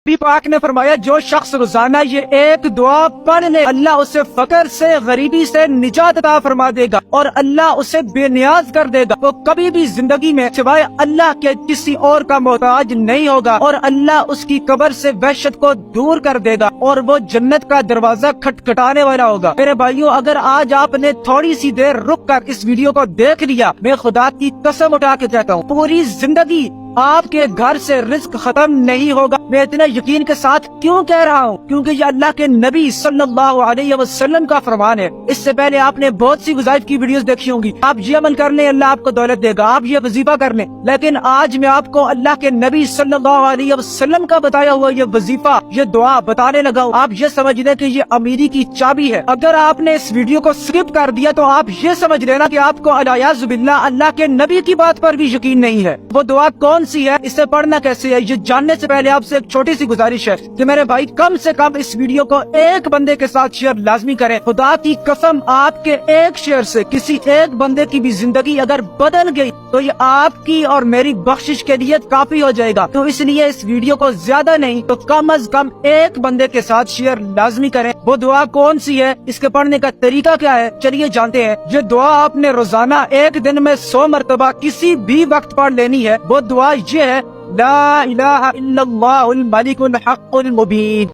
نبی پاک نے فرمایا جو شخص روزانہ یہ ایک دعا پڑھ لے اللہ اسے فقر سے غریبی سے نجات عطا فرما دے گا اور اللہ اسے بے نیاز کر دے گا. وہ کبھی بھی زندگی میں سوائے اللہ کے کسی اور کا محتاج نہیں ہوگا اور اللہ اس کی قبر سے وحشت کو دور کر دے گا اور وہ جنت کا دروازہ کھٹکھٹانے والا ہوگا. میرے بھائیوں، اگر آج آپ نے تھوڑی سی دیر رک کر اس ویڈیو کو دیکھ لیا، میں خدا کی قسم اٹھا کے کہتا ہوں پوری زندگی آپ کے گھر سے رزق ختم نہیں ہوگا. میں اتنے یقین کے ساتھ کیوں کہہ رہا ہوں؟ کیونکہ یہ اللہ کے نبی صلی اللہ علیہ وسلم کا فرمان ہے. اس سے پہلے آپ نے بہت سی وظائف کی ویڈیوز دیکھی ہوں گی. آپ یہ عمل کر لیں اللہ آپ کو دولت دے گا، آپ یہ وظیفہ کر لیں. لیکن آج میں آپ کو اللہ کے نبی صلی اللہ علیہ وسلم کا بتایا ہوا یہ وظیفہ، یہ دعا بتانے لگا ہوں. آپ یہ سمجھ لیں کہ یہ امیری کی چابی ہے. اگر آپ نے اس ویڈیو کو سکپ کر دیا تو آپ یہ سمجھ لینا کہ آپ کو الیاذ باللہ اللہ کے نبی کی بات پر بھی یقین نہیں ہے. وہ دعا کون سی ہے، اسے پڑھنا کیسے ہے، یہ جاننے سے پہلے آپ سے ایک چھوٹی سی گزارش ہے کہ میرے بھائی کم سے کم اس ویڈیو کو ایک بندے کے ساتھ شیئر لازمی کریں. خدا کی قسم آپ کے ایک شیئر سے کسی ایک بندے کی بھی زندگی اگر بدل گئی تو یہ آپ کی اور میری بخشش کے لیے کافی ہو جائے گا. تو اس لیے اس ویڈیو کو زیادہ نہیں تو کم از کم ایک بندے کے ساتھ شیئر لازمی کریں. وہ دعا کون سی ہے، اس کے پڑھنے کا طریقہ کیا ہے، چلیے جانتے ہیں. یہ دعا آپ نے روزانہ ایک دن میں 100 مرتبہ کسی بھی وقت پڑھ لینی ہے. وہ دعا یہ ہے، لا الہ الا اللہ الملک الحق المبین.